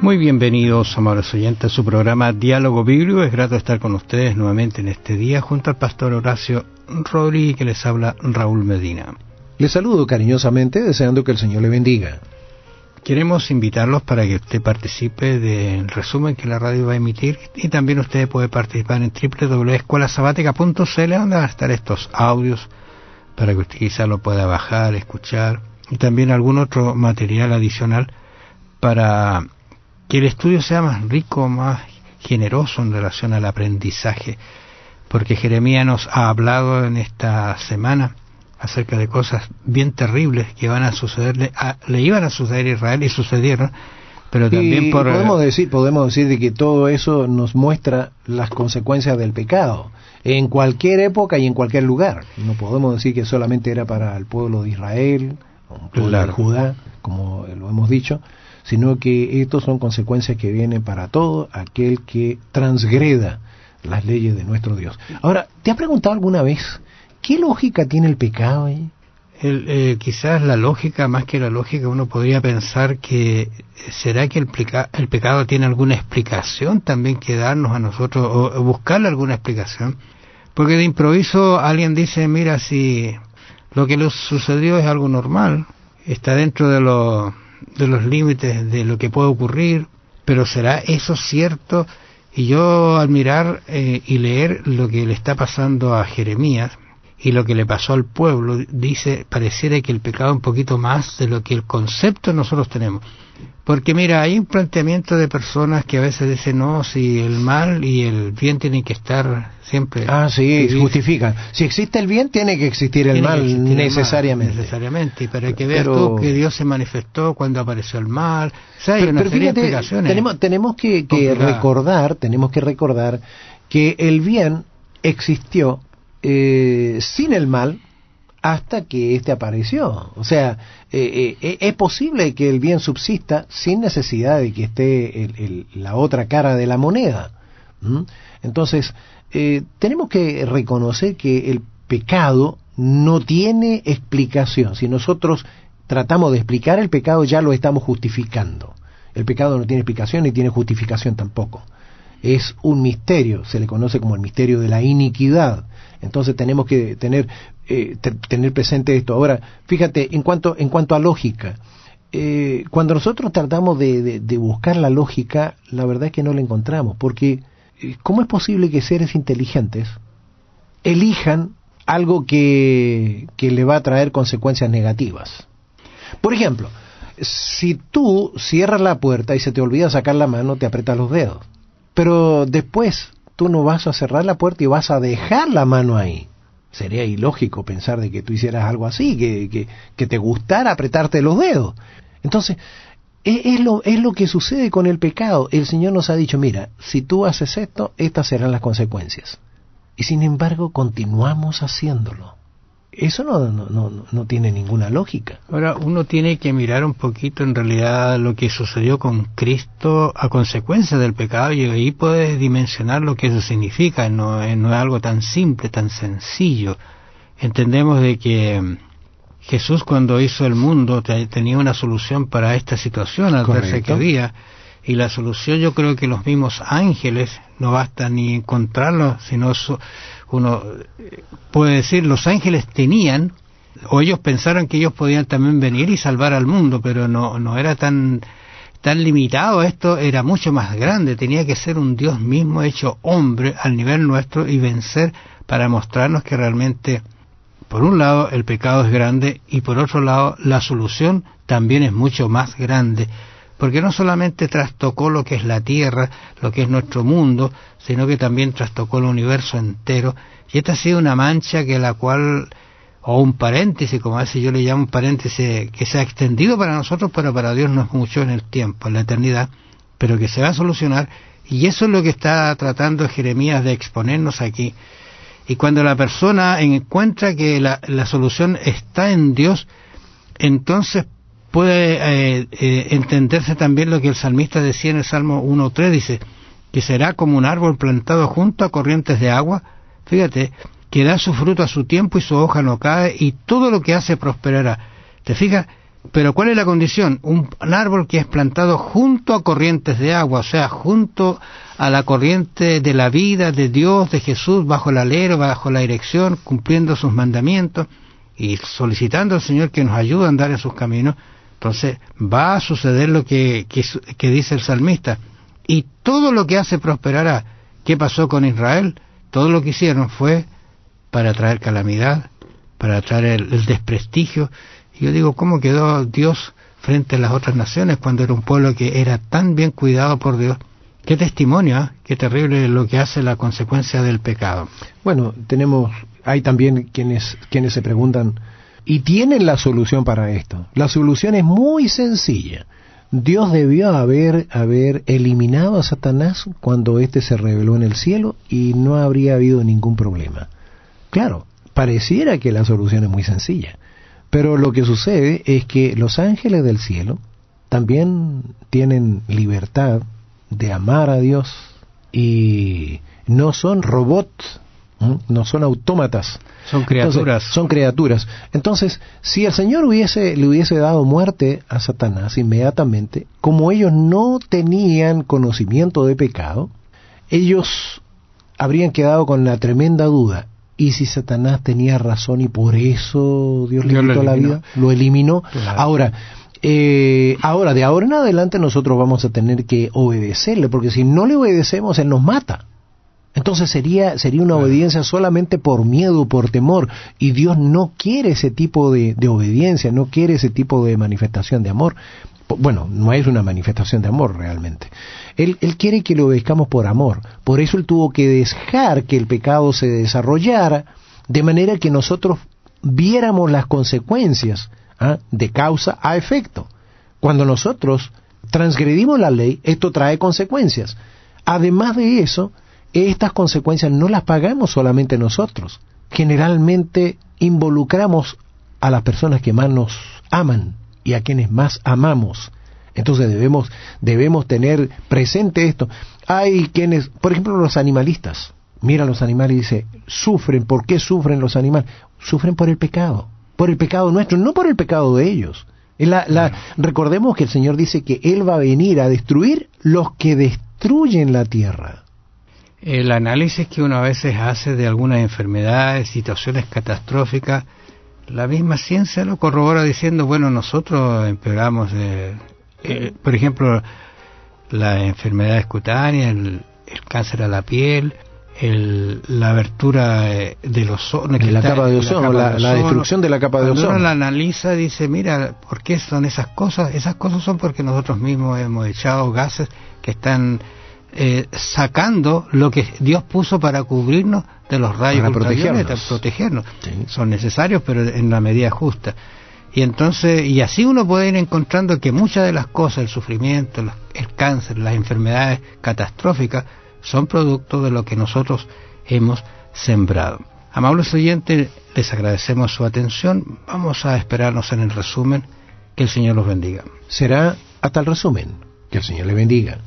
Muy bienvenidos, amables oyentes, a su programa Diálogo Bíblico. Es grato estar con ustedes nuevamente en este día, junto al pastor Horacio Rodríguez, que les habla Raúl Medina. Les saludo cariñosamente, deseando que el Señor le bendiga. Queremos invitarlos para que usted participe del resumen que la radio va a emitir, y también usted puede participar en www.escuelasabatica.cl, donde van a estar estos audios para que usted quizá lo pueda bajar, escuchar, y también algún otro material adicional para que el estudio sea más rico, más generoso en relación al aprendizaje, porque Jeremías nos ha hablado en esta semana acerca de cosas bien terribles que van a sucederle, le iban a suceder a Israel y sucedieron, pero también podemos decir de que todo eso nos muestra las consecuencias del pecado en cualquier época y en cualquier lugar. No podemos decir que solamente era para el pueblo de Israel, el pueblo de Judá, como lo hemos dicho, sino que estos son consecuencias que vienen para todo aquel que transgreda las leyes de nuestro Dios. Ahora, ¿te has preguntado alguna vez qué lógica tiene el pecado ahí? Quizás la lógica, más que la lógica, uno podría pensar que ¿será que el pecado tiene alguna explicación también que darnos a nosotros, o buscarle alguna explicación? Porque de improviso alguien dice, mira, si lo que les sucedió es algo normal, está dentro de los límites de lo que puede ocurrir, pero ¿será eso cierto? Y yo al mirar y leer lo que le está pasando a Jeremías y lo que le pasó al pueblo, pareciera que el pecado es un poquito más de lo que el concepto nosotros tenemos. Porque mira, hay un planteamiento de personas que a veces dicen, no, si el mal y el bien tienen que estar siempre... sí, justifican. Si existe el bien, tiene que existir el mal necesariamente. Necesariamente, y para que veas tú que Dios se manifestó cuando apareció el mal. O sea, hay una serie de explicaciones. Tenemos que recordar que el bien existió sin el mal hasta que éste apareció. O sea, es posible que el bien subsista sin necesidad de que esté la otra cara de la moneda. Entonces, tenemos que reconocer que el pecado no tiene explicación. Si nosotros tratamos de explicar el pecado, ya lo estamos justificando. El pecado no tiene explicación ni tiene justificación tampoco. Es un misterio, se le conoce como el misterio de la iniquidad. Entonces tenemos que tener presente esto. Ahora, fíjate, en cuanto a lógica, cuando nosotros tratamos de buscar la lógica, la verdad es que no la encontramos, porque ¿cómo es posible que seres inteligentes elijan algo que le va a traer consecuencias negativas? Por ejemplo, si tú cierras la puerta y se te olvida sacar la mano, te aprietas los dedos, pero después tú no vas a cerrar la puerta y vas a dejar la mano ahí. Sería ilógico pensar de que tú hicieras algo así, que te gustara apretarte los dedos. Entonces, es lo que sucede con el pecado. El Señor nos ha dicho, mira, si tú haces esto, estas serán las consecuencias. Y sin embargo, continuamos haciéndolo. Eso no tiene ninguna lógica. Ahora, uno tiene que mirar un poquito en realidad lo que sucedió con Cristo a consecuencia del pecado, y ahí puedes dimensionar lo que eso significa. No es algo tan simple, tan sencillo. Entendemos de que Jesús, cuando hizo el mundo, tenía una solución para esta situación adversa que había, y la solución, yo creo que los mismos ángeles, no basta ni encontrarlos, sino uno puede decir, los ángeles tenían, o ellos pensaron que ellos podían también venir y salvar al mundo, pero no era tan limitado. Esto era mucho más grande, tenía que ser un Dios mismo hecho hombre al nivel nuestro y vencer, para mostrarnos que realmente, por un lado, el pecado es grande, y por otro lado, la solución también es mucho más grande, porque no solamente trastocó lo que es la tierra, lo que es nuestro mundo, sino que también trastocó el universo entero. Y esta ha sido una mancha o un paréntesis, como a veces yo le llamo un paréntesis, que se ha extendido para nosotros, pero para Dios no es mucho en el tiempo, en la eternidad, pero que se va a solucionar. Y eso es lo que está tratando Jeremías de exponernos aquí. Y cuando la persona encuentra que la solución está en Dios, entonces puede entenderse también lo que el salmista decía en el Salmo 1.3, dice que será como un árbol plantado junto a corrientes de agua, fíjate, que da su fruto a su tiempo y su hoja no cae, y todo lo que hace prosperará. ¿Te fijas? pero ¿cuál es la condición? Un árbol que es plantado junto a corrientes de agua, o sea, junto a la corriente de la vida de Dios, de Jesús, bajo el alero, bajo la dirección, cumpliendo sus mandamientos y solicitando al Señor que nos ayude a andar en sus caminos. Entonces va a suceder lo que dice el salmista, y todo lo que hace prosperará. ¿Qué pasó con Israel? Todo lo que hicieron fue para traer calamidad, para traer el desprestigio. Y yo digo, ¿cómo quedó Dios frente a las otras naciones cuando era un pueblo que era tan bien cuidado por Dios? Qué testimonio, ¿eh? Qué terrible lo que hace la consecuencia del pecado. Bueno, hay también quienes se preguntan, y tienen la solución para esto. La solución es muy sencilla. Dios debió haber eliminado a Satanás cuando éste se reveló en el cielo y no habría habido ningún problema. Claro, pareciera que la solución es muy sencilla, pero lo que sucede es que los ángeles del cielo también tienen libertad de amar a Dios y no son robots, no son autómatas. Son criaturas. Entonces, son criaturas. Entonces, si el Señor le hubiese dado muerte a Satanás inmediatamente, como ellos no tenían conocimiento de pecado, ellos habrían quedado con la tremenda duda. ¿Y si Satanás tenía razón y por eso Dios le quitó la vida? Lo eliminó. Claro. Ahora, de ahora en adelante nosotros vamos a tener que obedecerle, porque si no le obedecemos, Él nos mata. Entonces sería una obediencia solamente por miedo, por temor, y Dios no quiere ese tipo de obediencia, no quiere ese tipo de manifestación de amor. Bueno, no es una manifestación de amor realmente. Él quiere que le obedezcamos por amor. Por eso Él tuvo que dejar que el pecado se desarrollara, de manera que nosotros viéramos las consecuencias de causa a efecto. Cuando nosotros transgredimos la ley, esto trae consecuencias. Además de eso, estas consecuencias no las pagamos solamente nosotros. Generalmente involucramos a las personas que más nos aman y a quienes más amamos. Entonces debemos tener presente esto. Hay quienes, por ejemplo, los animalistas, miran los animales y dicen, sufren. ¿Por qué sufren los animales? Sufren por el pecado nuestro, no por el pecado de ellos. Recordemos que el Señor dice que Él va a venir a destruir los que destruyen la tierra. El análisis que uno a veces hace de algunas enfermedades, situaciones catastróficas, la misma ciencia lo corrobora diciendo, bueno, nosotros empeoramos, por ejemplo, las enfermedades cutáneas, el cáncer a la piel, la abertura del ozono, la capa de ozono, la destrucción de la capa de ozono. Cuando uno la analiza, dice, mira, ¿por qué son esas cosas? Esas cosas son porque nosotros mismos hemos echado gases que están sacando lo que Dios puso para cubrirnos de los rayos ultravioleta, protegernos. Sí. Son necesarios, pero en la medida justa. Y entonces, y así uno puede ir encontrando que muchas de las cosas, el sufrimiento, el cáncer, las enfermedades catastróficas, son producto de lo que nosotros hemos sembrado. Amables oyentes, les agradecemos su atención. Vamos a esperarnos en el resumen. Que el Señor los bendiga. Será hasta el resumen. Que el Señor les bendiga.